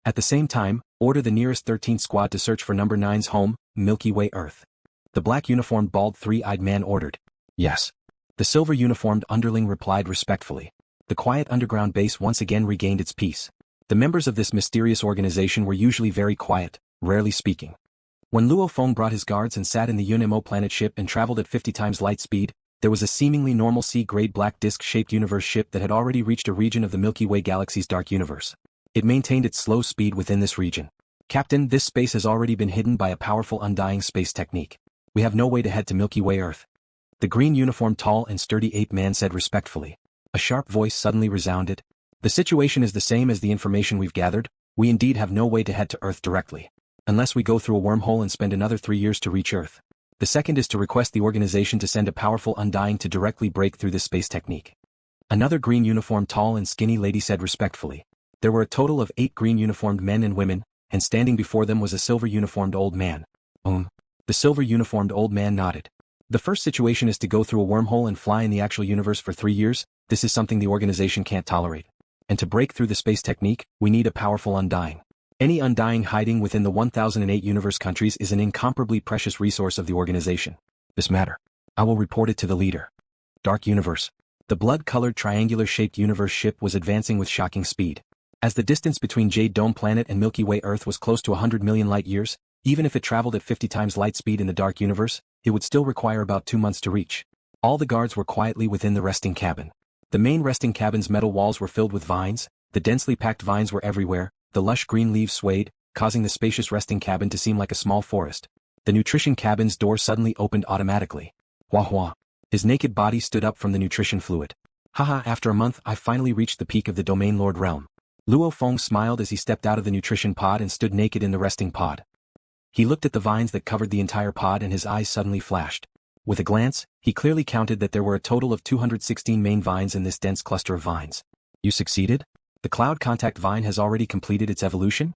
At the same time, order the nearest 13th squad to search for number 9's home, Milky Way Earth. The black uniformed bald three-eyed man ordered. Yes. The silver uniformed underling replied respectfully. The quiet underground base once again regained its peace. The members of this mysterious organization were usually very quiet, rarely speaking. When Luo Feng brought his guards and sat in the Yunmo planet ship and traveled at 50 times light speed, there was a seemingly normal C-grade black disc-shaped universe ship that had already reached a region of the Milky Way galaxy's dark universe. It maintained its slow speed within this region. Captain, this space has already been hidden by a powerful undying space technique. We have no way to head to Milky Way Earth. The green uniformed tall and sturdy ape man said respectfully. A sharp voice suddenly resounded. The situation is the same as the information we've gathered. We indeed have no way to head to Earth directly. Unless we go through a wormhole and spend another 3 years to reach Earth. The second is to request the organization to send a powerful undying to directly break through this space technique. Another green uniformed tall and skinny lady said respectfully. There were a total of 8 green uniformed men and women, and standing before them was a silver uniformed old man. The silver uniformed old man nodded. The first situation is to go through a wormhole and fly in the actual universe for 3 years. This is something the organization can't tolerate. And to break through the space technique, we need a powerful undying. Any undying hiding within the 1008 universe countries is an incomparably precious resource of the organization. This matter. I will report it to the leader. Dark Universe. The blood-colored triangular-shaped universe ship was advancing with shocking speed. As the distance between Jade Dome Planet and Milky Way Earth was close to 100 million light-years, even if it traveled at 50 times light speed in the dark universe, it would still require about 2 months to reach. All the guards were quietly within the resting cabin. The main resting cabin's metal walls were filled with vines, the densely packed vines were everywhere, the lush green leaves swayed, causing the spacious resting cabin to seem like a small forest. The nutrition cabin's door suddenly opened automatically. Wah. His naked body stood up from the nutrition fluid. Haha, after a month I finally reached the peak of the Domain Lord realm. Luo Feng smiled as he stepped out of the nutrition pod and stood naked in the resting pod. He looked at the vines that covered the entire pod and his eyes suddenly flashed. With a glance, he clearly counted that there were a total of 216 main vines in this dense cluster of vines. You succeeded? The cloud contact vine has already completed its evolution?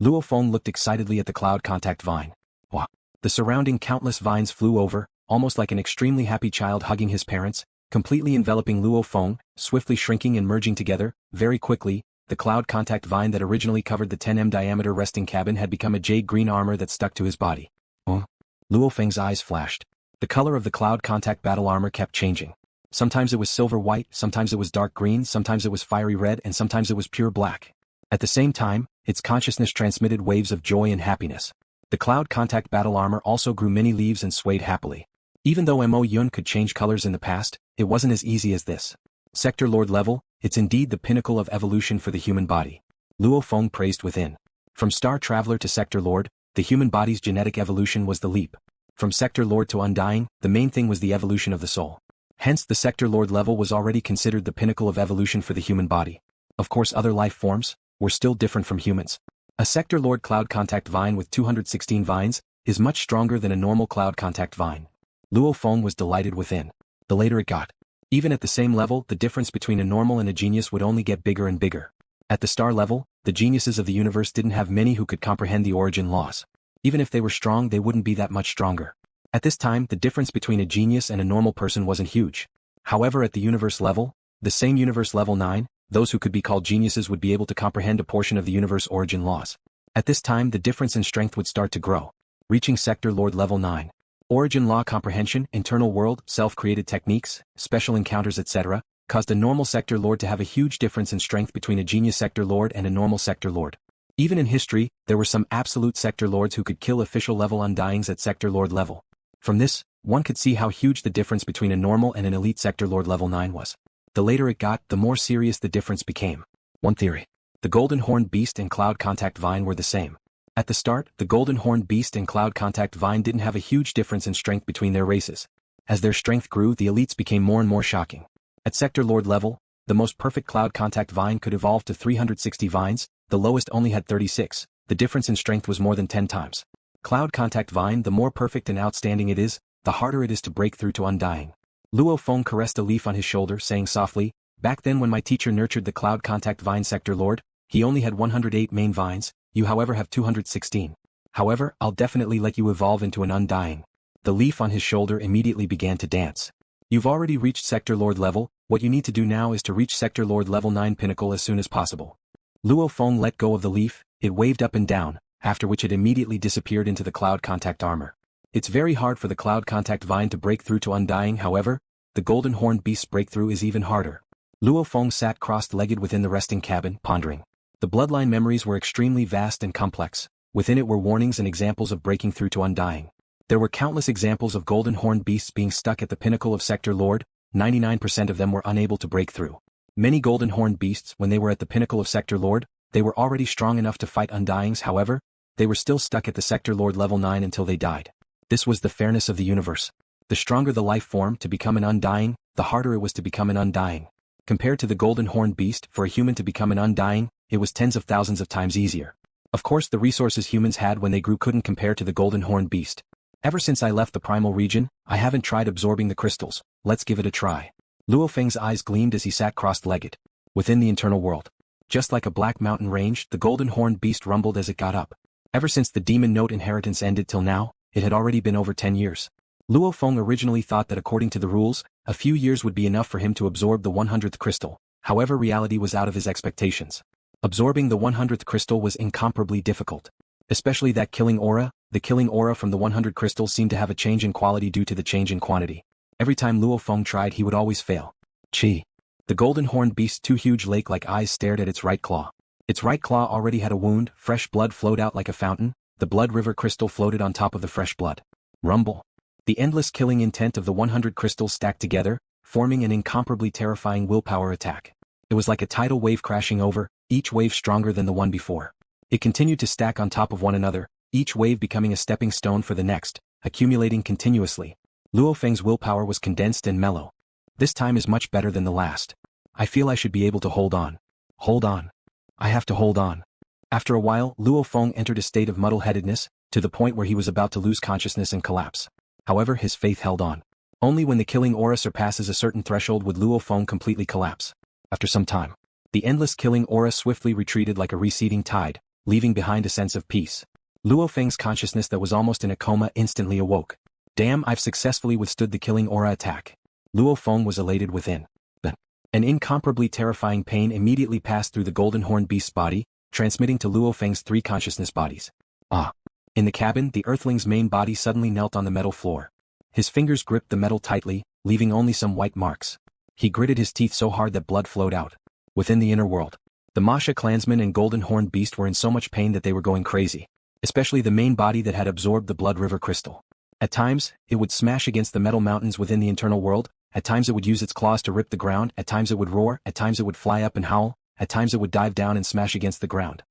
Luo Feng looked excitedly at the cloud contact vine. Wah! The surrounding countless vines flew over, almost like an extremely happy child hugging his parents, completely enveloping Luo Feng, swiftly shrinking and merging together. Very quickly, the cloud contact vine that originally covered the 10 m diameter resting cabin had become a jade green armor that stuck to his body. Luo Feng's eyes flashed. The color of the cloud contact battle armor kept changing. Sometimes it was silver white, sometimes it was dark green, sometimes it was fiery red, and sometimes it was pure black. At the same time, its consciousness transmitted waves of joy and happiness. The cloud contact battle armor also grew many leaves and swayed happily. Even though Mo Yun could change colors in the past, it wasn't as easy as this. Sector Lord level, it's indeed the pinnacle of evolution for the human body. Luo Feng praised within. From Star Traveler to Sector Lord, the human body's genetic evolution was the leap. From Sector Lord to Undying, the main thing was the evolution of the soul. Hence the Sector Lord level was already considered the pinnacle of evolution for the human body. Of course other life forms were still different from humans. A Sector Lord cloud contact vine with 216 vines is much stronger than a normal cloud contact vine. Luo Feng was delighted within. The later it got. Even at the same level, the difference between a normal and a genius would only get bigger and bigger. At the star level, the geniuses of the universe didn't have many who could comprehend the origin laws. Even if they were strong, they wouldn't be that much stronger. At this time, the difference between a genius and a normal person wasn't huge. However, at the universe level, the same universe level 9, those who could be called geniuses would be able to comprehend a portion of the universe origin laws. At this time, the difference in strength would start to grow. Reaching Sector Lord level 9. Origin law comprehension, internal world, self-created techniques, special encounters etc., caused a normal Sector Lord to have a huge difference in strength between a genius Sector Lord and a normal Sector Lord. Even in history, there were some absolute Sector Lords who could kill official level Undyings at Sector Lord level. From this, one could see how huge the difference between a normal and an elite Sector Lord level 9 was. The later it got, the more serious the difference became. One theory. The Golden Horned Beast and Cloud Contact Vine were the same. At the start, the Golden Horned Beast and Cloud Contact Vine didn't have a huge difference in strength between their races. As their strength grew, the elites became more and more shocking. At Sector Lord level, the most perfect Cloud Contact Vine could evolve to 360 vines, the lowest only had 36, the difference in strength was more than 10 times. Cloud Contact Vine, the more perfect and outstanding it is, the harder it is to break through to Undying. Luo Feng caressed a leaf on his shoulder, saying softly, back then when my teacher nurtured the Cloud Contact Vine Sector Lord, he only had 108 main vines, you however have 216. However, I'll definitely let you evolve into an Undying. The leaf on his shoulder immediately began to dance. You've already reached Sector Lord level, what you need to do now is to reach Sector Lord level 9 pinnacle as soon as possible. Luo Feng let go of the leaf, it waved up and down, after which it immediately disappeared into the cloud contact armor. It's very hard for the cloud contact vine to break through to Undying, however, the golden horned beast's breakthrough is even harder. Luo Feng sat crossed-legged within the resting cabin, pondering. The bloodline memories were extremely vast and complex. Within it were warnings and examples of breaking through to Undying. There were countless examples of golden horned beasts being stuck at the pinnacle of Sector Lord. 99% of them were unable to break through. Many golden horned beasts, when they were at the pinnacle of Sector Lord, they were already strong enough to fight Undyings, however, they were still stuck at the Sector Lord level 9 until they died. This was the fairness of the universe. The stronger the life form to become an Undying, the harder it was to become an Undying. Compared to the golden horned beast, for a human to become an Undying, it was tens of thousands of times easier. Of course, the resources humans had when they grew couldn't compare to the golden horned beast. Ever since I left the primal region, I haven't tried absorbing the crystals. Let's give it a try. LuoFeng's eyes gleamed as he sat crossed-legged. Within the internal world. Just like a black mountain range, the golden horned beast rumbled as it got up. Ever since the demon note inheritance ended till now, it had already been over 10 years. Luo Feng originally thought that according to the rules, a few years would be enough for him to absorb the 100th crystal. However, reality was out of his expectations. Absorbing the 100th crystal was incomparably difficult. Especially that killing aura. The killing aura from the 100 crystals seemed to have a change in quality due to the change in quantity. Every time Luo Feng tried, he would always fail. Chi. The golden horned beast's two huge lake-like eyes stared at its right claw. Its right claw already had a wound, fresh blood flowed out like a fountain, the blood river crystal floated on top of the fresh blood. Rumble. The endless killing intent of the 100 crystals stacked together, forming an incomparably terrifying willpower attack. It was like a tidal wave crashing over, each wave stronger than the one before. It continued to stack on top of one another, each wave becoming a stepping stone for the next, accumulating continuously. Luo Feng's willpower was condensed and mellow. This time is much better than the last. I feel I should be able to hold on. Hold on. I have to hold on. After a while, Luo Feng entered a state of muddle-headedness, to the point where he was about to lose consciousness and collapse. However, his faith held on. Only when the killing aura surpasses a certain threshold would Luo Feng completely collapse. After some time, the endless killing aura swiftly retreated like a receding tide, leaving behind a sense of peace. Luo Feng's consciousness that was almost in a coma instantly awoke. Damn, I've successfully withstood the killing aura attack. Luo Feng was elated within. But an incomparably terrifying pain immediately passed through the golden horned beast's body, transmitting to Luo Feng's 3 consciousness bodies. Ah! In the cabin, the earthling's main body suddenly knelt on the metal floor. His fingers gripped the metal tightly, leaving only some white marks. He gritted his teeth so hard that blood flowed out. Within the inner world, the Masha clansman and golden horned beast were in so much pain that they were going crazy. Especially the main body that had absorbed the blood river crystal. At times, it would smash against the metal mountains within the internal world, at times it would use its claws to rip the ground, at times it would roar, at times it would fly up and howl, at times it would dive down and smash against the ground.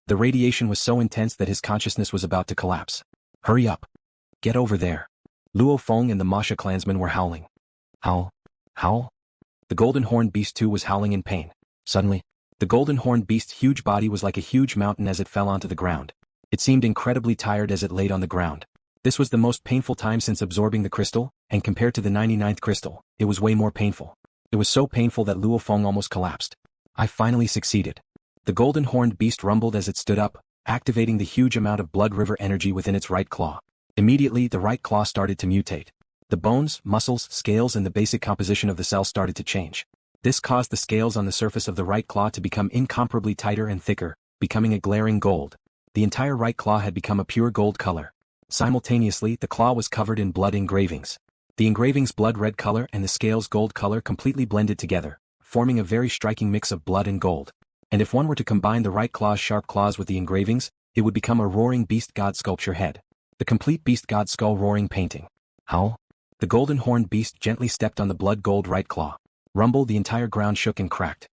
The radiation was so intense that his consciousness was about to collapse. Hurry up. Get over there. Luo Feng and the Masha clansmen were howling. Howl. Howl. The golden horned beast too was howling in pain. Suddenly, the golden horned beast's huge body was like a huge mountain as it fell onto the ground. It seemed incredibly tired as it laid on the ground. This was the most painful time since absorbing the crystal, and compared to the 99th crystal, it was way more painful. It was so painful that Luo Feng almost collapsed. I finally succeeded. The golden horned beast rumbled as it stood up, activating the huge amount of blood river energy within its right claw. Immediately, the right claw started to mutate. The bones, muscles, scales and the basic composition of the cell started to change. This caused the scales on the surface of the right claw to become incomparably tighter and thicker, becoming a glaring gold. The entire right claw had become a pure gold color. Simultaneously, the claw was covered in blood engravings. The engravings' blood red color and the scales' gold color completely blended together, forming a very striking mix of blood and gold. And if one were to combine the right claw's sharp claws with the engravings, it would become a roaring beast god sculpture head. The complete beast god skull roaring painting. Howl. The golden horned beast gently stepped on the blood gold right claw. Rumble, the entire ground shook and cracked.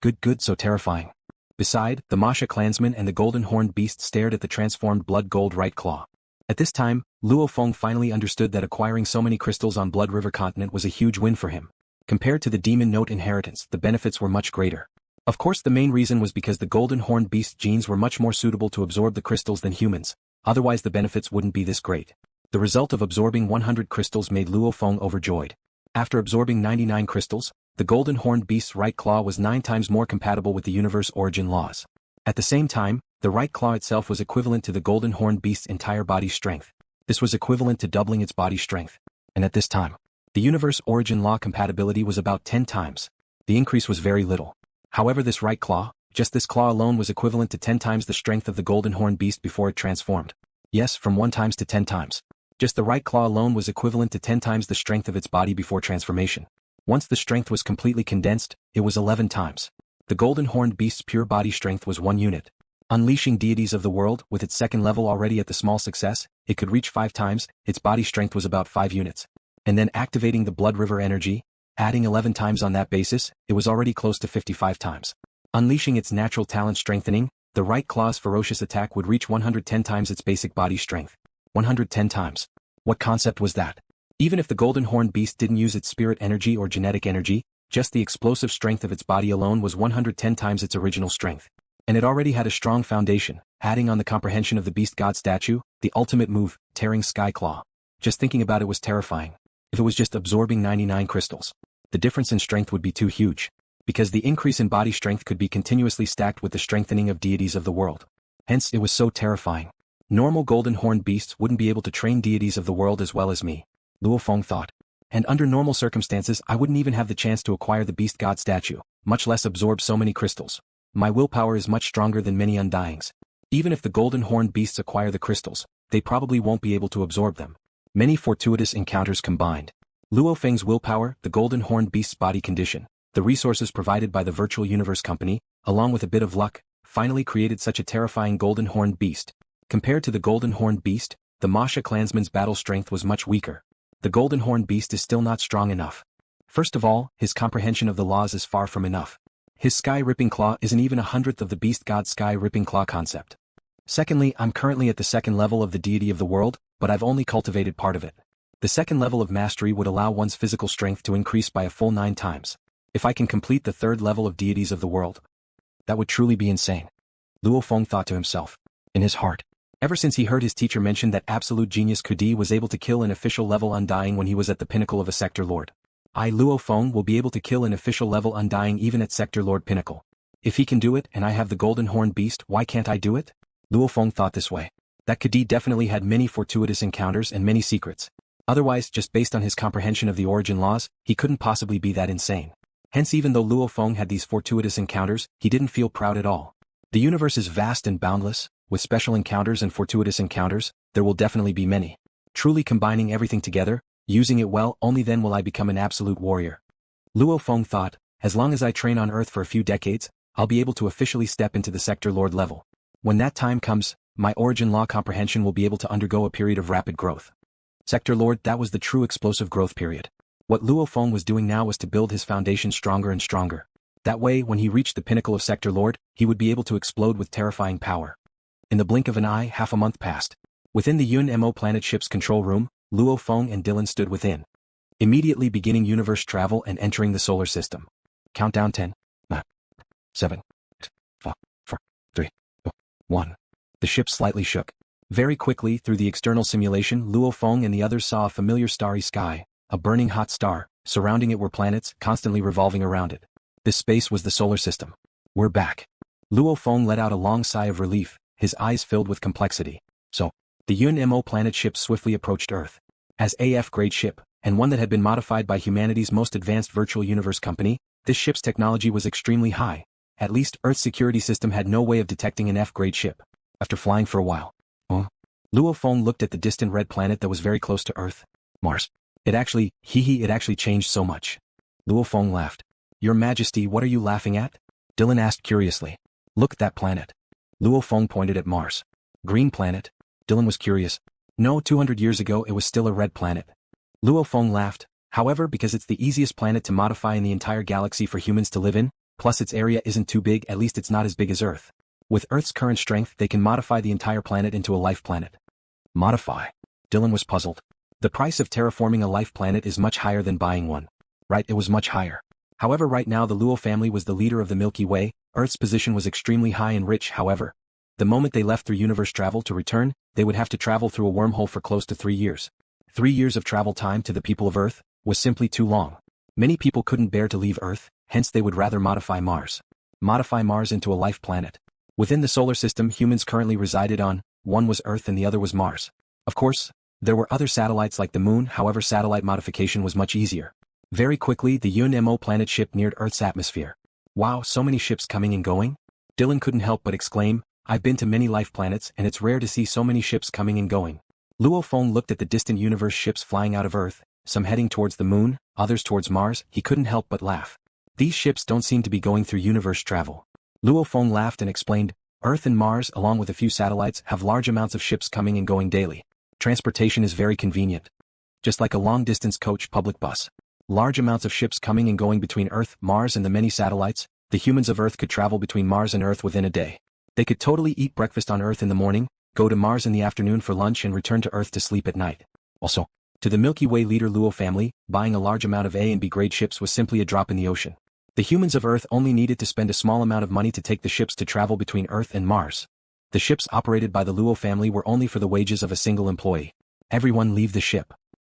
Good, so terrifying. Beside, the Masha clansman and the golden horned beast stared at the transformed blood gold right claw. At this time, Luo Feng finally understood that acquiring so many crystals on Blood River continent was a huge win for him. Compared to the demon note inheritance, the benefits were much greater. Of course, the main reason was because the golden horned beast genes were much more suitable to absorb the crystals than humans, otherwise the benefits wouldn't be this great. The result of absorbing 100 crystals made Luo Feng overjoyed. After absorbing 99 crystals, the golden horned beast's right claw was 9 times more compatible with the universe origin laws. At the same time, the right claw itself was equivalent to the golden horned beast's entire body strength. This was equivalent to doubling its body strength. And at this time, the universe origin law compatibility was about 10 times. The increase was very little. However, this right claw, Just this claw alone was equivalent to 10 times the strength of the golden horn beast before it transformed. Yes, from 1 times to 10 times. Just the right claw alone was equivalent to 10 times the strength of its body before transformation. Once the strength was completely condensed, it was 11 times. The golden horned beast's pure body strength was 1 unit. Unleashing deities of the world, with its second level already at the small success, it could reach 5 times, its body strength was about 5 units. And then activating the blood river energy, adding 11 times on that basis, it was already close to 55 times. Unleashing its natural talent strengthening, the right claw's ferocious attack would reach 110 times its basic body strength. 110 times. What concept was that? Even if the golden horned beast didn't use its spirit energy or genetic energy, just the explosive strength of its body alone was 110 times its original strength. And it already had a strong foundation, adding on the comprehension of the beast god statue, the ultimate move, tearing sky claw. Just thinking about it was terrifying. If it was just absorbing 99 crystals, the difference in strength would be too huge. Because the increase in body strength could be continuously stacked with the strengthening of deities of the world. Hence it was so terrifying. Normal golden horned beasts wouldn't be able to train deities of the world as well as me, Luo Feng thought. And under normal circumstances I wouldn't even have the chance to acquire the beast god statue, much less absorb so many crystals. My willpower is much stronger than many undyings. Even if the golden horned beasts acquire the crystals, they probably won't be able to absorb them. Many fortuitous encounters combined. Luo Feng's willpower, the golden horned beast's body condition, the resources provided by the virtual universe company, along with a bit of luck, finally created such a terrifying golden horned beast. Compared to the golden horned beast, the Masha clansman's battle strength was much weaker. The golden horned beast is still not strong enough. First of all, his comprehension of the laws is far from enough. His sky-ripping claw isn't even 1/100th of the beast god's sky-ripping claw concept. Secondly, I'm currently at the second level of the deity of the world, but I've only cultivated part of it. The second level of mastery would allow one's physical strength to increase by a full 9 times. If I can complete the third level of deities of the world, that would truly be insane. Luo Feng thought to himself. In his heart. Ever since he heard his teacher mention that absolute genius Kudi was able to kill an official level undying when he was at the pinnacle of a sector lord. I, Luo Feng, will be able to kill an official level undying even at sector lord pinnacle. If he can do it and I have the golden horned beast, why can't I do it? Luo Feng thought this way. That Kudi definitely had many fortuitous encounters and many secrets. Otherwise, just based on his comprehension of the origin laws, he couldn't possibly be that insane. Hence even though Luo Feng had these fortuitous encounters, he didn't feel proud at all. The universe is vast and boundless, with special encounters and fortuitous encounters, there will definitely be many. Truly combining everything together, using it well, only then will I become an absolute warrior. Luo Feng thought, as long as I train on Earth for a few decades, I'll be able to officially step into the sector lord level. When that time comes, my origin law comprehension will be able to undergo a period of rapid growth. Sector lord, that was the true explosive growth period. What Luo Feng was doing now was to build his foundation stronger and stronger. That way, when he reached the pinnacle of sector lord, he would be able to explode with terrifying power. In the blink of an eye, half a month passed. Within the Yun-Mo planet ship's control room, Luo Feng and Dylan stood within. Immediately beginning universe travel and entering the solar system. Countdown 10, 9, 7, 5, 4, 3, 2, 1. The ship slightly shook. Very quickly, through the external simulation, Luo Feng and the others saw a familiar starry sky, a burning hot star. Surrounding it were planets, constantly revolving around it. This space was the solar system. We're back. Luo Feng let out a long sigh of relief, his eyes filled with complexity. So, the Yun-Mo planet ship swiftly approached Earth. As AF-grade ship, and one that had been modified by humanity's most advanced virtual universe company, this ship's technology was extremely high. At least, Earth's security system had no way of detecting an F-grade ship. After flying for a while. Luo Feng looked at the distant red planet that was very close to Earth. Mars. It actually changed so much. Luo Feng laughed. Your Majesty, what are you laughing at? Dylan asked curiously. Look, that planet. Luo Feng pointed at Mars. Green planet? Dylan was curious. No, 200 years ago it was still a red planet. Luo Feng laughed. However, because it's the easiest planet to modify in the entire galaxy for humans to live in, plus its area isn't too big, at least it's not as big as Earth. With Earth's current strength, they can modify the entire planet into a life planet. Modify? Dylan was puzzled. The price of terraforming a life planet is much higher than buying one. Right, it was much higher. However, right now the Luo family was the leader of the Milky Way, Earth's position was extremely high and rich. However, the moment they left through universe travel to return, they would have to travel through a wormhole for close to 3 years. 3 years of travel time to the people of Earth was simply too long. Many people couldn't bear to leave Earth, hence they would rather modify Mars. Modify Mars into a life planet. Within the solar system humans currently resided on, one was Earth and the other was Mars. Of course, there were other satellites like the Moon, however satellite modification was much easier. Very quickly the Yun-Mo planet ship neared Earth's atmosphere. Wow, so many ships coming and going? Dylan couldn't help but exclaim, I've been to many life planets and it's rare to see so many ships coming and going. Luo Feng looked at the distant universe ships flying out of Earth, some heading towards the moon, others towards Mars. He couldn't help but laugh. These ships don't seem to be going through universe travel. Luo Feng laughed and explained, Earth and Mars along with a few satellites have large amounts of ships coming and going daily. Transportation is very convenient. Just like a long-distance coach public bus. Large amounts of ships coming and going between Earth, Mars and the many satellites, the humans of Earth could travel between Mars and Earth within a day. They could totally eat breakfast on Earth in the morning, go to Mars in the afternoon for lunch and return to Earth to sleep at night. Also, to the Milky Way leader Luo Family, buying a large amount of A and B grade ships was simply a drop in the ocean. The humans of Earth only needed to spend a small amount of money to take the ships to travel between Earth and Mars. The ships operated by the Luo family were only for the wages of a single employee. Everyone leave the ship.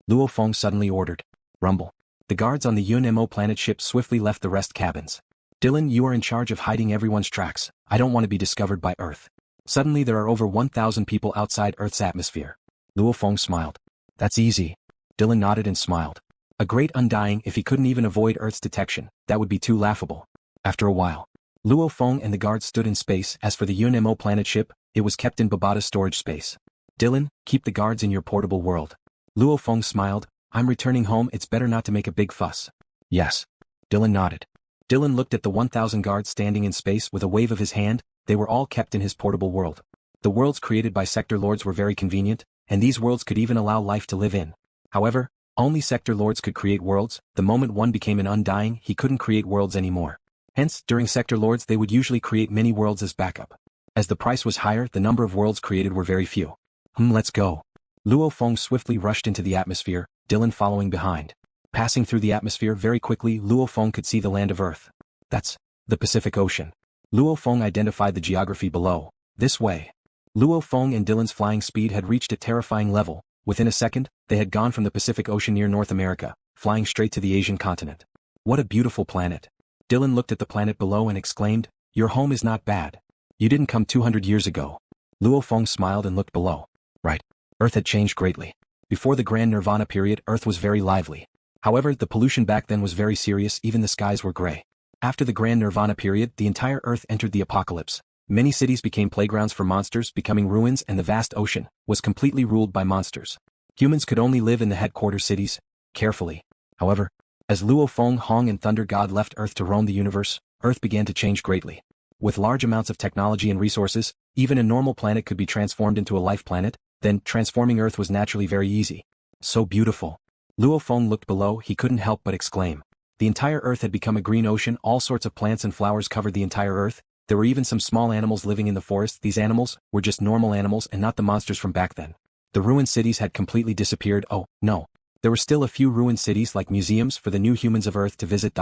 Luo Feng suddenly ordered. Rumble. The guards on the UNMO planet ship swiftly left the rest cabins. Dylan, you are in charge of hiding everyone's tracks. I don't want to be discovered by Earth. Suddenly there are over 1,000 people outside Earth's atmosphere. Luo Feng smiled. That's easy. Dylan nodded and smiled. A great undying if he couldn't even avoid Earth's detection, that would be too laughable. After a while, Luo Feng and the guards stood in space. As for the UNMO planet ship, it was kept in Babata's storage space. Dylan, keep the guards in your portable world. Luo Feng smiled. I'm returning home, it's better not to make a big fuss. Yes. Dylan nodded. Dylan looked at the 1,000 guards standing in space with a wave of his hand. They were all kept in his portable world. The worlds created by sector lords were very convenient, and these worlds could even allow life to live in. However, only sector lords could create worlds. The moment one became an undying, he couldn't create worlds anymore. Hence, during sector lords they would usually create many worlds as backup. As the price was higher, the number of worlds created were very few. Let's go. Luo Feng swiftly rushed into the atmosphere, Dylan following behind. Passing through the atmosphere very quickly, Luo Feng could see the land of Earth. That's the Pacific Ocean. Luo Feng identified the geography below. This way. Luo Feng and Dylan's flying speed had reached a terrifying level. Within a second, they had gone from the Pacific Ocean near North America, flying straight to the Asian continent. What a beautiful planet. Dylan looked at the planet below and exclaimed, Your home is not bad. You didn't come 200 years ago. Luo Feng smiled and looked below. Right. Earth had changed greatly. Before the Grand Nirvana period, Earth was very lively. However, the pollution back then was very serious, even the skies were gray. After the Grand Nirvana period, the entire Earth entered the apocalypse. Many cities became playgrounds for monsters, becoming ruins, and the vast ocean was completely ruled by monsters. Humans could only live in the headquarters cities, carefully. However, as Luo Feng, Hong and Thunder God left Earth to roam the universe, Earth began to change greatly. With large amounts of technology and resources, even a normal planet could be transformed into a life planet. Then, transforming Earth was naturally very easy. So beautiful. Luo Feng looked below, he couldn't help but exclaim. The entire Earth had become a green ocean, all sorts of plants and flowers covered the entire Earth. There were even some small animals living in the forest. These animals were just normal animals and not the monsters from back then. The ruined cities had completely disappeared. Oh, no. There were still a few ruined cities like museums for the new humans of Earth to visit.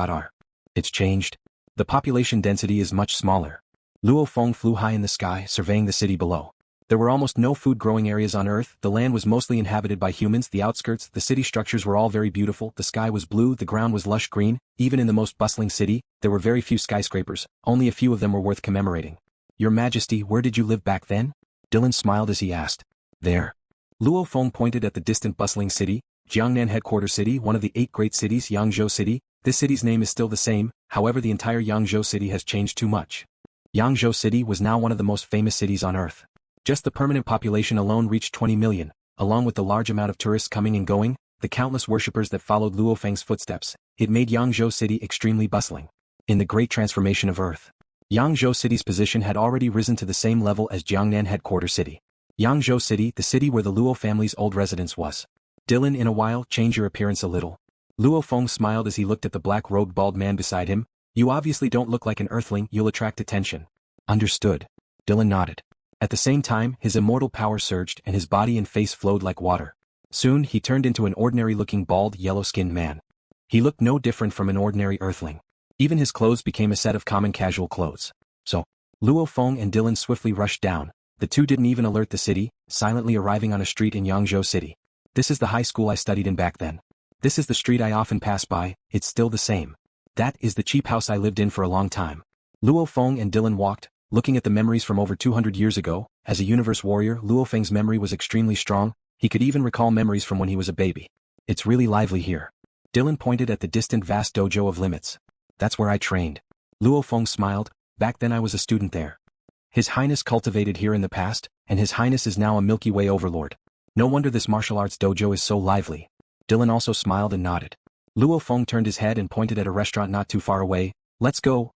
It's changed. The population density is much smaller. Luo Feng flew high in the sky, surveying the city below. There were almost no food growing areas on Earth. The land was mostly inhabited by humans. The outskirts, the city structures were all very beautiful. The sky was blue, the ground was lush green. Even in the most bustling city, there were very few skyscrapers. Only a few of them were worth commemorating. Your Majesty, where did you live back then? Dylan smiled as he asked. There. Luo Feng pointed at the distant bustling city, Jiangnan headquarters city, one of the 8 great cities, Yang Zhou city. This city's name is still the same, however the entire Yang Zhou city has changed too much. Yang Zhou city was now one of the most famous cities on Earth. Just the permanent population alone reached 20 million, along with the large amount of tourists coming and going, the countless worshippers that followed Luo Feng's footsteps. It made Yang Zhou city extremely bustling. In the great transformation of Earth, Yang Zhou city's position had already risen to the same level as Jiangnan headquarters city. Yang Zhou city, the city where the Luo family's old residence was. Dylan, in a while, change your appearance a little. Luo Feng smiled as he looked at the black-robed bald man beside him. You obviously don't look like an earthling, you'll attract attention. Understood. Dylan nodded. At the same time, his immortal power surged and his body and face flowed like water. Soon, he turned into an ordinary-looking bald, yellow-skinned man. He looked no different from an ordinary earthling. Even his clothes became a set of common casual clothes. So, Luo Feng and Dylan swiftly rushed down. The two didn't even alert the city, silently arriving on a street in Yangzhou city. This is the high school I studied in back then. This is the street I often pass by, it's still the same. That is the cheap house I lived in for a long time. Luo Feng and Dylan walked, looking at the memories from over 200 years ago. As a universe warrior, Luo Feng's memory was extremely strong. He could even recall memories from when he was a baby. It's really lively here. Dylan pointed at the distant vast dojo of limits. That's where I trained. Luo Feng smiled. back then I was a student there. His Highness cultivated here in the past, and His Highness is now a Milky Way overlord. No wonder this martial arts dojo is so lively. Dylan also smiled and nodded. Luo Feng turned his head and pointed at a restaurant not too far away. Let's go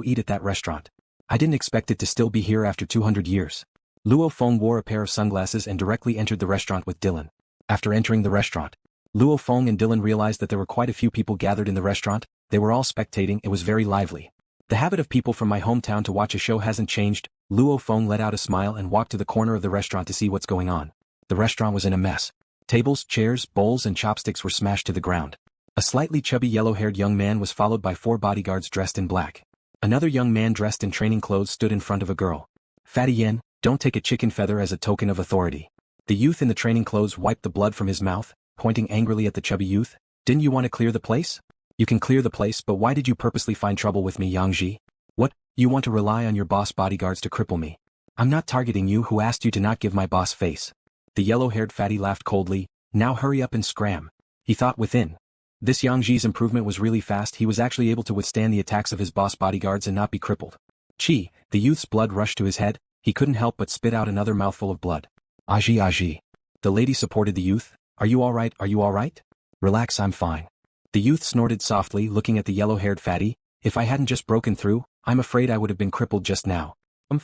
eat at that restaurant. I didn't expect it to still be here after 200 years. Luo Feng wore a pair of sunglasses and directly entered the restaurant with Dylan. After entering the restaurant, Luo Feng and Dylan realized that there were quite a few people gathered in the restaurant. They were all spectating. It was very lively. The habit of people from my hometown to watch a show hasn't changed. Luo Feng let out a smile and walked to the corner of the restaurant to see what's going on. The restaurant was in a mess. Tables, chairs, bowls and chopsticks were smashed to the ground. A slightly chubby yellow-haired young man was followed by 4 bodyguards dressed in black. Another young man dressed in training clothes stood in front of a girl. Fatty Yen, don't take a chicken feather as a token of authority. The youth in the training clothes wiped the blood from his mouth, pointing angrily at the chubby youth. Didn't you want to clear the place? You can clear the place, but why did you purposely find trouble with me, Yang Zhou? What, you want to rely on your boss bodyguards to cripple me? I'm not targeting you. Who asked you to not give my boss face? The yellow-haired fatty laughed coldly. Now hurry up and scram. He thought within. This Yang Zhi's improvement was really fast. He was actually able to withstand the attacks of his boss bodyguards and not be crippled. Chi, the youth's blood rushed to his head. He couldn't help but spit out another mouthful of blood. Aji. The lady supported the youth. Are you alright? Are you alright? Relax, I'm fine. The youth snorted softly, looking at the yellow-haired fatty. If I hadn't just broken through, I'm afraid I would have been crippled just now.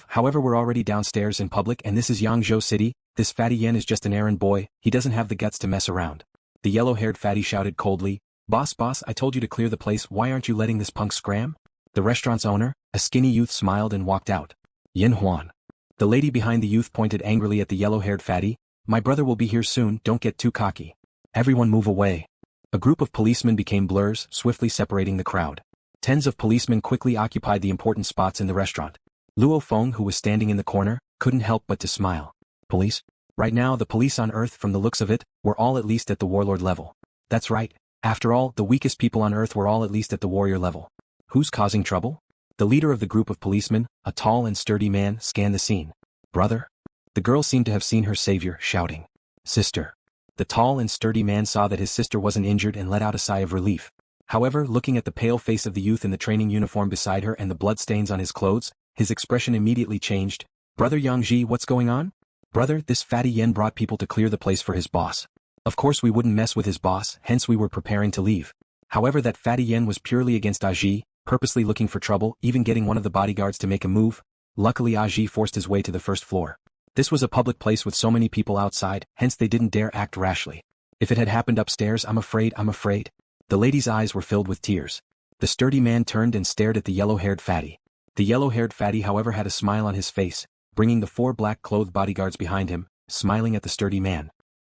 However, we're already downstairs in public and this is Yang Zhou City. This fatty Yen is just an errand boy. He doesn't have the guts to mess around. The yellow-haired fatty shouted coldly. Boss, I told you to clear the place. Why aren't you letting this punk scram? The restaurant's owner, a skinny youth, smiled and walked out. Yin Huan. The lady behind the youth pointed angrily at the yellow-haired fatty. My brother will be here soon. Don't get too cocky. Everyone move away. A group of policemen became blurs, swiftly separating the crowd. Tens of policemen quickly occupied the important spots in the restaurant. Luo Feng, who was standing in the corner, couldn't help but to smile. Police? Right now the police on Earth, from the looks of it, were all at least at the warlord level. That's right. After all, the weakest people on Earth were all at least at the warrior level. Who's causing trouble? The leader of the group of policemen, a tall and sturdy man, scanned the scene. Brother? The girl seemed to have seen her savior, shouting. Sister. The tall and sturdy man saw that his sister wasn't injured and let out a sigh of relief. However, looking at the pale face of the youth in the training uniform beside her and the bloodstains on his clothes, his expression immediately changed. Brother Yang Zhou, what's going on? Brother, this fatty Yen brought people to clear the place for his boss. Of course we wouldn't mess with his boss, hence we were preparing to leave. However, that fatty Yen was purely against Aji, purposely looking for trouble, even getting one of the bodyguards to make a move. Luckily Aji forced his way to the first floor. This was a public place with so many people outside, hence they didn't dare act rashly. If it had happened upstairs, I'm afraid. The lady's eyes were filled with tears. The sturdy man turned and stared at the yellow-haired fatty. The yellow-haired fatty, however, had a smile on his face, bringing the 4 black-clothed bodyguards behind him, smiling at the sturdy man.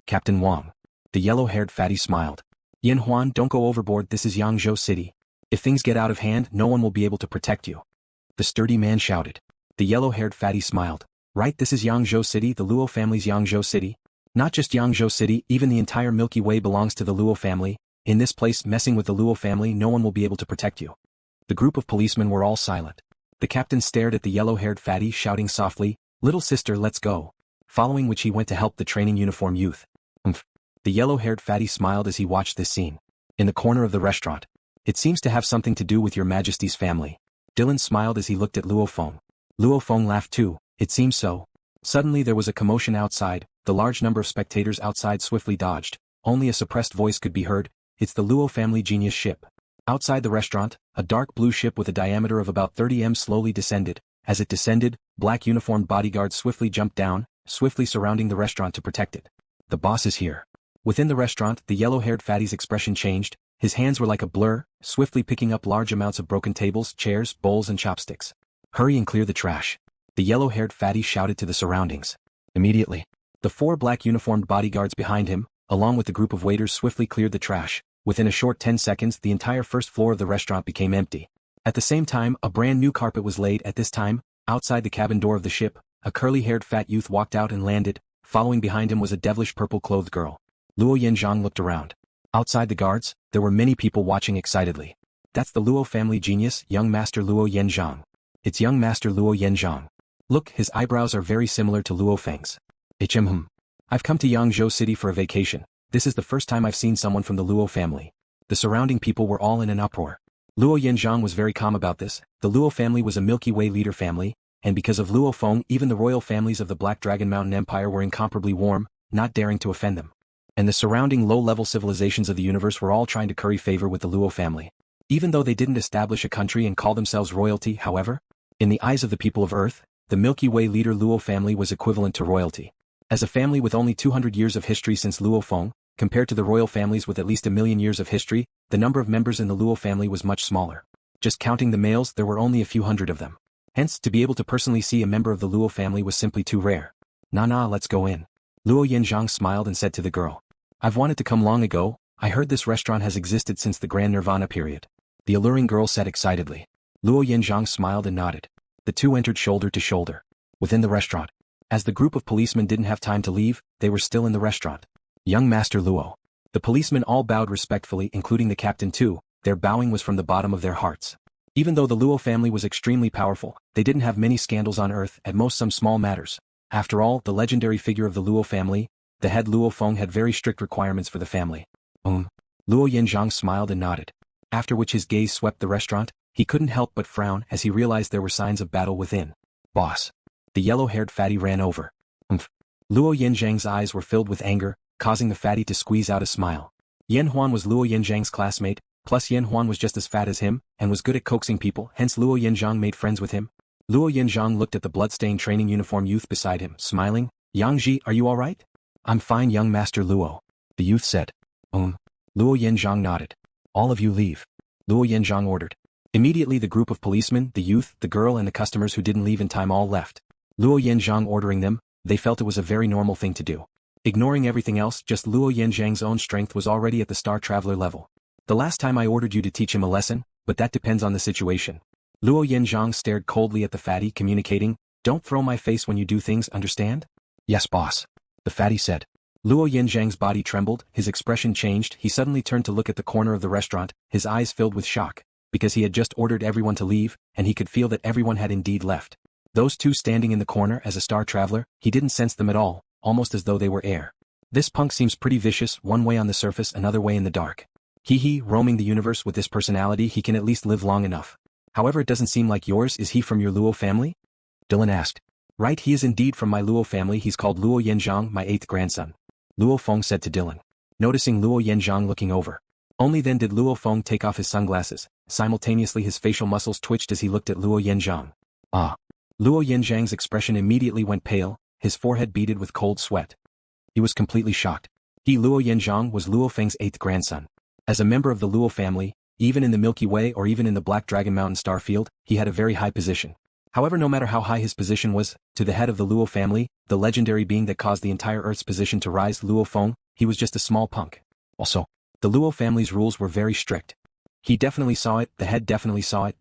Captain Wang. The yellow-haired fatty smiled. Yin Huan, don't go overboard. This is Yang Zhou City. If things get out of hand, no one will be able to protect you. The sturdy man shouted. The yellow-haired fatty smiled. Right, this is Yang Zhou City, the Luo family's Yang Zhou City. Not just Yang Zhou City, even the entire Milky Way belongs to the Luo family. In this place, messing with the Luo family, no one will be able to protect you. The group of policemen were all silent. The captain stared at the yellow-haired fatty, shouting softly, Little sister, let's go. Following which he went to help the training uniform youth. The yellow-haired fatty smiled as he watched this scene. In the corner of the restaurant. It seems to have something to do with your majesty's family. Dylan smiled as he looked at Luo Feng. Luo Feng laughed too. It seems so. Suddenly there was a commotion outside. The large number of spectators outside swiftly dodged. Only a suppressed voice could be heard. It's the Luo family genius ship. Outside the restaurant, a dark blue ship with a diameter of about 30 m slowly descended. As it descended, black uniformed bodyguards swiftly jumped down, swiftly surrounding the restaurant to protect it. The boss is here. Within the restaurant, the yellow-haired fatty's expression changed. His hands were like a blur, swiftly picking up large amounts of broken tables, chairs, bowls and chopsticks. Hurry and clear the trash. The yellow-haired fatty shouted to the surroundings. Immediately, the 4 black uniformed bodyguards behind him, along with the group of waiters, swiftly cleared the trash. Within a short 10 seconds, the entire first floor of the restaurant became empty. At the same time, a brand new carpet was laid. At this time, outside the cabin door of the ship, a curly-haired fat youth walked out and landed. Following behind him was a devilish purple-clothed girl. Luo Yan Zhang looked around. Outside the guards, there were many people watching excitedly. That's the Luo family genius, young master Luo Yan Zhang. It's young master Luo Yan Zhang. Look, his eyebrows are very similar to Luo Feng's. I've come to Yang Zhou City for a vacation. This is the first time I've seen someone from the Luo family. The surrounding people were all in an uproar. Luo Yan Zhang was very calm about this. The Luo family was a Milky Way leader family, and because of Luo Feng, even the royal families of the Black Dragon Mountain Empire were incomparably warm, not daring to offend them. And the surrounding low-level civilizations of the universe were all trying to curry favor with the Luo family. Even though they didn't establish a country and call themselves royalty, however, in the eyes of the people of Earth, the Milky Way leader Luo family was equivalent to royalty. As a family with only 200 years of history since Luo Feng, compared to the royal families with at least 1,000,000 years of history, the number of members in the Luo family was much smaller. Just counting the males, there were only a few hundred of them. Hence, to be able to personally see a member of the Luo family was simply too rare. Nah, let's go in. Luo Yan Zhang smiled and said to the girl. I've wanted to come long ago. I heard this restaurant has existed since the Grand Nirvana period. The alluring girl said excitedly. Luo Yan Zhang smiled and nodded. The two entered shoulder to shoulder. Within the restaurant. As the group of policemen didn't have time to leave, they were still in the restaurant. Young Master Luo. The policemen all bowed respectfully, including the captain too. Their bowing was from the bottom of their hearts. Even though the Luo family was extremely powerful, they didn't have many scandals on Earth, at most some small matters. After all, the legendary figure of the Luo family, the head Luo Feng, had very strict requirements for the family. Luo Yan Zhang smiled and nodded. After which his gaze swept the restaurant, he couldn't help but frown as he realized there were signs of battle within. Boss. The yellow-haired fatty ran over. Luo Yan Zhang's eyes were filled with anger, causing the fatty to squeeze out a smile. Yan Huan was Luo Yan Zhang's classmate, plus Yan Huan was just as fat as him, and was good at coaxing people, hence Luo Yan Zhang made friends with him. Luo Yan Zhang looked at the bloodstained training uniform youth beside him, smiling. Yang Zhi, are you alright? I'm fine, young Master Luo. The youth said. Luo Yan Zhang nodded. All of you leave. Luo Yan Zhang ordered. Immediately the group of policemen, the youth, the girl and the customers who didn't leave in time all left. Luo Yan Zhang ordering them, they felt it was a very normal thing to do. Ignoring everything else, just Luo Yan Zhang's own strength was already at the Star Traveler level. The last time I ordered you to teach him a lesson, but that depends on the situation. Luo Yan Zhang stared coldly at the fatty, communicating, don't throw my face when you do things, understand? Yes, boss. The fatty said. Luo Yan Zhang's body trembled, his expression changed, he suddenly turned to look at the corner of the restaurant, his eyes filled with shock, because he had just ordered everyone to leave, and he could feel that everyone had indeed left. Those two standing in the corner as a Star Traveler, he didn't sense them at all, almost as though they were air. This punk seems pretty vicious, one way on the surface, another way in the dark. Roaming the universe with this personality, he can at least live long enough. However, it doesn't seem like yours. Is he from your Luo family? Dylan asked. Right, he is indeed from my Luo family. He's called Luo Yan Zhang, my 8th grandson. Luo Feng said to Dylan. Noticing Luo Yan Zhang looking over. Only then did Luo Feng take off his sunglasses. Simultaneously his facial muscles twitched as he looked at Luo Yan Zhang. Luo Yan Zhang's expression immediately went pale, his forehead beaded with cold sweat. He was completely shocked. Luo Yan Zhang was Luo Feng's 8th grandson. As a member of the Luo family, even in the Milky Way or even in the Black Dragon Mountain star field, he had a very high position. However, no matter how high his position was, to the head of the Luo family, the legendary being that caused the entire Earth's position to rise, Luo Feng, he was just a small punk. Also, the Luo family's rules were very strict. He definitely saw it, the head definitely saw it,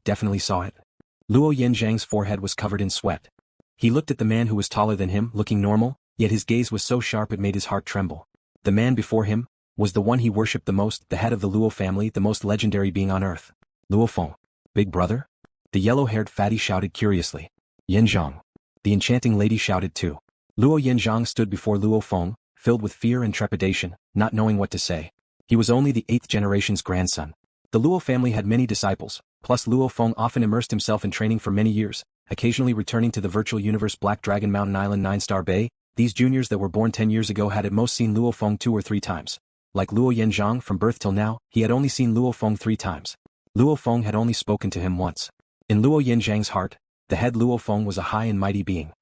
Luo Yan Zhang's forehead was covered in sweat. He looked at the man who was taller than him, looking normal, yet his gaze was so sharp it made his heart tremble. The man before him was the one he worshipped the most, the head of the Luo family, the most legendary being on Earth. Luo Feng. Big brother? The yellow-haired fatty shouted curiously. Yan Zhang. The enchanting lady shouted too. Luo Yan Zhang stood before Luo Feng, filled with fear and trepidation, not knowing what to say. He was only the 8th generation's grandson. The Luo family had many disciples, plus Luo Feng often immersed himself in training for many years, occasionally returning to the virtual universe Black Dragon Mountain Island 9-Star Bay. These juniors that were born 10 years ago had at most seen Luo Feng 2 or 3 times. Like Luo Yan Zhang from birth till now, he had only seen Luo Feng 3 times. Luo Feng had only spoken to him once. In Luo Yan Zhang's heart, the head Luo Feng was a high and mighty being.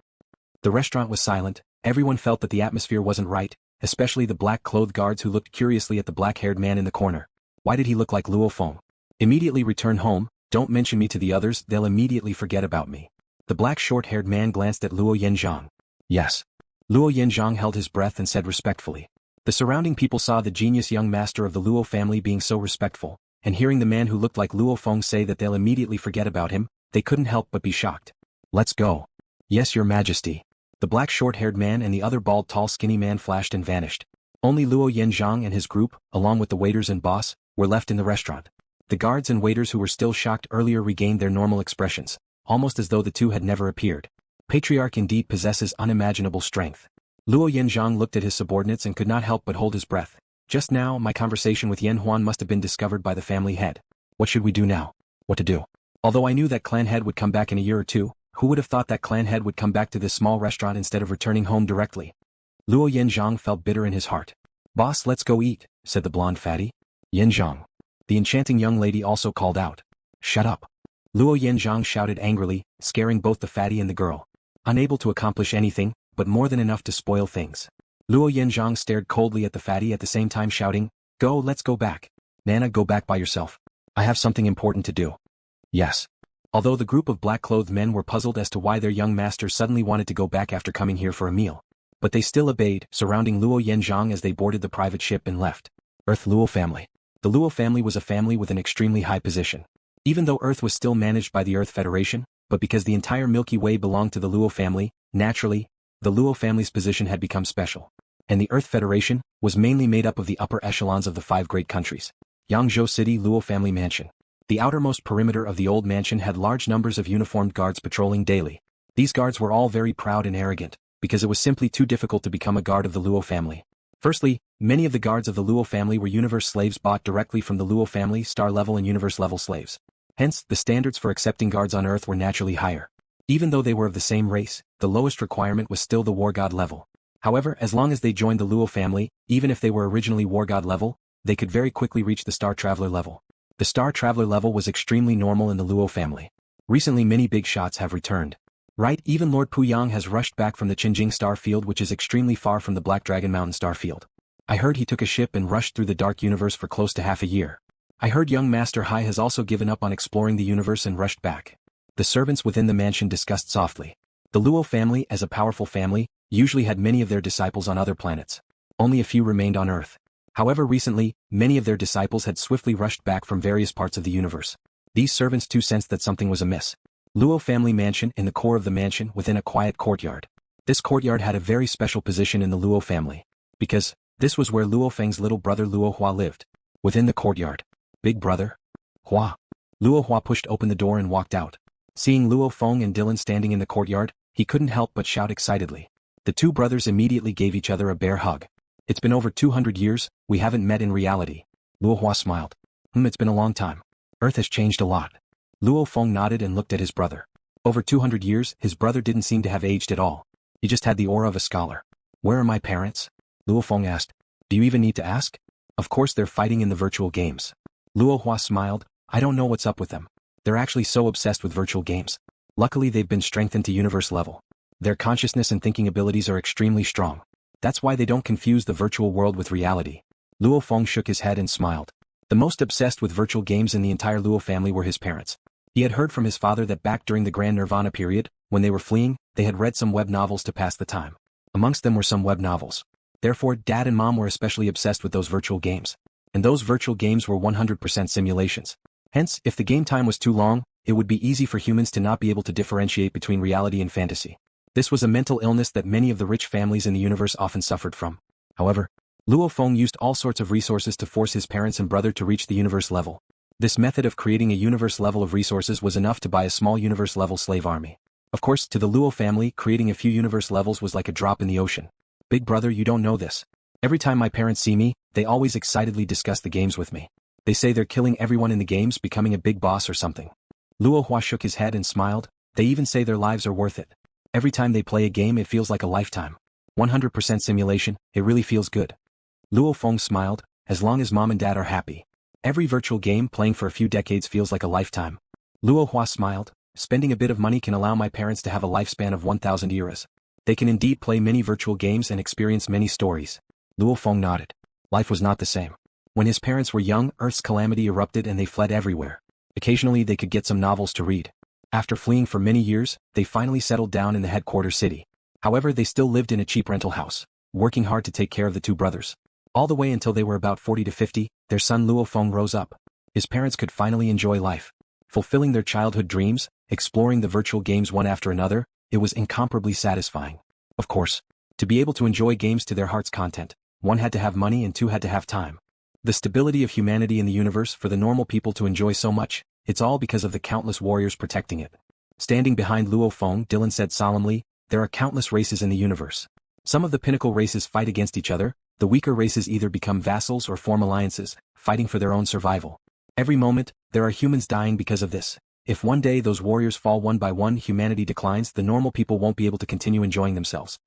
The restaurant was silent, everyone felt that the atmosphere wasn't right, especially the black-clothed guards who looked curiously at the black-haired man in the corner. Why did he look like Luo Feng? Immediately return home, don't mention me to the others, they'll immediately forget about me. The black short-haired man glanced at Luo Yan Zhang. Yes. Luo Yan Zhang held his breath and said respectfully. The surrounding people saw the genius young master of the Luo family being so respectful, and hearing the man who looked like Luo Feng say that they'll immediately forget about him, they couldn't help but be shocked. Let's go. Yes, your majesty. The black short-haired man and the other bald tall skinny man flashed and vanished. Only Luo Yan Zhang and his group, along with the waiters and boss, were left in the restaurant. The guards and waiters who were still shocked earlier regained their normal expressions, almost as though the two had never appeared. Patriarch indeed possesses unimaginable strength. Luo Yan Zhang looked at his subordinates and could not help but hold his breath. Just now, my conversation with Yan Huan must have been discovered by the family head. What should we do now? What to do? Although I knew that clan head would come back in a year or two, who would have thought that clan head would come back to this small restaurant instead of returning home directly? Luo Yan Zhang felt bitter in his heart. Boss, let's go eat, said the blonde fatty. Yan Zhang. The enchanting young lady also called out. Shut up. Luo Yan Zhang shouted angrily, scaring both the fatty and the girl. Unable to accomplish anything, but more than enough to spoil things. Luo Yan Zhang stared coldly at the fatty at the same time shouting, Go, let's go back. Nana, go back by yourself. I have something important to do. Yes. Although the group of black-clothed men were puzzled as to why their young master suddenly wanted to go back after coming here for a meal. But they still obeyed, surrounding Luo Yan Zhang as they boarded the private ship and left. Earth Luo Family. The Luo family was a family with an extremely high position. Even though Earth was still managed by the Earth Federation, but because the entire Milky Way belonged to the Luo family, naturally, the Luo family's position had become special. And the Earth Federation was mainly made up of the upper echelons of the 5 great countries. Yang Zhou City Luo Family Mansion. The outermost perimeter of the old mansion had large numbers of uniformed guards patrolling daily. These guards were all very proud and arrogant, because it was simply too difficult to become a guard of the Luo family. Firstly, many of the guards of the Luo family were universe slaves bought directly from the Luo family star level and universe level slaves. Hence, the standards for accepting guards on Earth were naturally higher. Even though they were of the same race, the lowest requirement was still the war god level. However, as long as they joined the Luo family, even if they were originally war god level, they could very quickly reach the star traveler level. The star traveler level was extremely normal in the Luo family. Recently many big shots have returned. Right, even Lord Puyang has rushed back from the Qingjing star field, which is extremely far from the Black Dragon Mountain star field. I heard he took a ship and rushed through the dark universe for close to half a year. I heard young Master Hai has also given up on exploring the universe and rushed back. The servants within the mansion discussed softly. The Luo family, as a powerful family, usually had many of their disciples on other planets. Only a few remained on Earth. However, recently, many of their disciples had swiftly rushed back from various parts of the universe. These servants too sensed that something was amiss. Luo family mansion in the core of the mansion within a quiet courtyard. This courtyard had a very special position in the Luo family. Because, this was where Luo Feng's little brother Luo Hua lived. Within the courtyard. Big brother? Hua. Luo Hua pushed open the door and walked out. Seeing Luo Feng and Dylan standing in the courtyard, he couldn't help but shout excitedly. The two brothers immediately gave each other a bear hug. It's been over 200 years, we haven't met in reality. Luo Hua smiled. It's been a long time. Earth has changed a lot. Luo Feng nodded and looked at his brother. Over 200 years, his brother didn't seem to have aged at all. He just had the aura of a scholar. Where are my parents? Luo Feng asked. Do you even need to ask? Of course they're fighting in the virtual games. Luo Hua smiled. I don't know what's up with them. They're actually so obsessed with virtual games. Luckily they've been strengthened to universe level. Their consciousness and thinking abilities are extremely strong. That's why they don't confuse the virtual world with reality. Luo Feng shook his head and smiled. The most obsessed with virtual games in the entire Luo family were his parents. He had heard from his father that back during the Grand Nirvana period, when they were fleeing, they had read some web novels to pass the time. Amongst them were some web novels. Therefore, Dad and Mom were especially obsessed with those virtual games. And those virtual games were 100% simulations. Hence, if the game time was too long, it would be easy for humans to not be able to differentiate between reality and fantasy. This was a mental illness that many of the rich families in the universe often suffered from. However, Luo Feng used all sorts of resources to force his parents and brother to reach the universe level. This method of creating a universe level of resources was enough to buy a small universe level slave army. Of course, to the Luo family, creating a few universe levels was like a drop in the ocean. Big brother, you don't know this. Every time my parents see me, they always excitedly discuss the games with me. They say they're killing everyone in the games, becoming a big boss or something. Luo Hua shook his head and smiled. They even say their lives are worth it. Every time they play a game it feels like a lifetime. 100% simulation, it really feels good. Luo Feng smiled. As long as Mom and Dad are happy. Every virtual game playing for a few decades feels like a lifetime. Luo Hua smiled. Spending a bit of money can allow my parents to have a lifespan of 1,000 years. They can indeed play many virtual games and experience many stories. Luo Feng nodded. Life was not the same. When his parents were young, Earth's calamity erupted and they fled everywhere. Occasionally they could get some novels to read. After fleeing for many years, they finally settled down in the headquarters city. However, they still lived in a cheap rental house, working hard to take care of the two brothers. All the way until they were about 40 to 50, their son Luo Feng rose up. His parents could finally enjoy life. Fulfilling their childhood dreams, exploring the virtual games one after another, it was incomparably satisfying. Of course, to be able to enjoy games to their heart's content, one had to have money and two had to have time. The stability of humanity in the universe for the normal people to enjoy so much, it's all because of the countless warriors protecting it. Standing behind Luo Feng, Dylan said solemnly, there are countless races in the universe. Some of the pinnacle races fight against each other, the weaker races either become vassals or form alliances, fighting for their own survival. Every moment, there are humans dying because of this. If one day those warriors fall one by one, humanity declines, the normal people won't be able to continue enjoying themselves.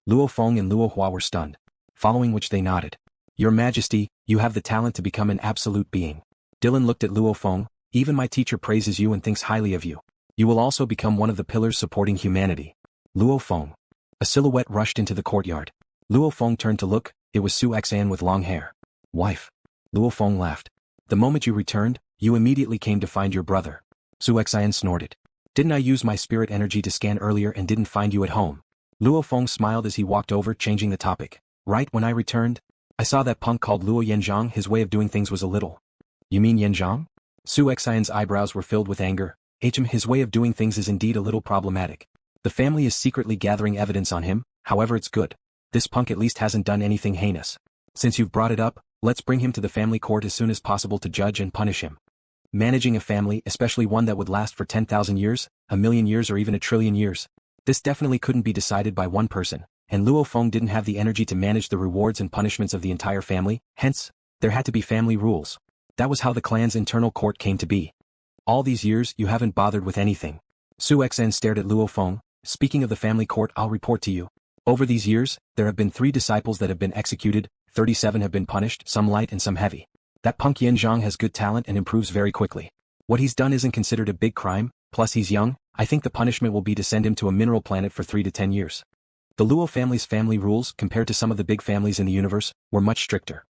Luo Feng and Luo Hua were stunned, following which they nodded. Your Majesty, you have the talent to become an absolute being. Dylan looked at Luo Feng. Even my teacher praises you and thinks highly of you. You will also become one of the pillars supporting humanity. Luo Feng. A silhouette rushed into the courtyard. Luo Feng turned to look. It was Su Xan with long hair. Wife. Luo Feng laughed. The moment you returned, you immediately came to find your brother. Su Xan snorted. Didn't I use my spirit energy to scan earlier and didn't find you at home? Luo Feng smiled as he walked over, changing the topic. Right when I returned, I saw that punk called Luo Yan Zhang. His way of doing things was a little. You mean Yan Zhang? Su Xian's eyebrows were filled with anger. His way of doing things is indeed a little problematic. The family is secretly gathering evidence on him, however it's good. This punk at least hasn't done anything heinous. Since you've brought it up, let's bring him to the family court as soon as possible to judge and punish him. Managing a family, especially one that would last for 10,000 years, a million years or even a trillion years. This definitely couldn't be decided by one person, and Luo Feng didn't have the energy to manage the rewards and punishments of the entire family, hence, there had to be family rules. That was how the clan's internal court came to be. All these years, you haven't bothered with anything. Su Xan stared at Luo Feng. Speaking of the family court, I'll report to you. Over these years, there have been 3 disciples that have been executed, 37 have been punished, some light and some heavy. That punk Yan Zhang has good talent and improves very quickly. What he's done isn't considered a big crime, plus he's young. I think the punishment will be to send him to a mineral planet for 3 to 10 years. The Luo family's family rules, compared to some of the big families in the universe, were much stricter.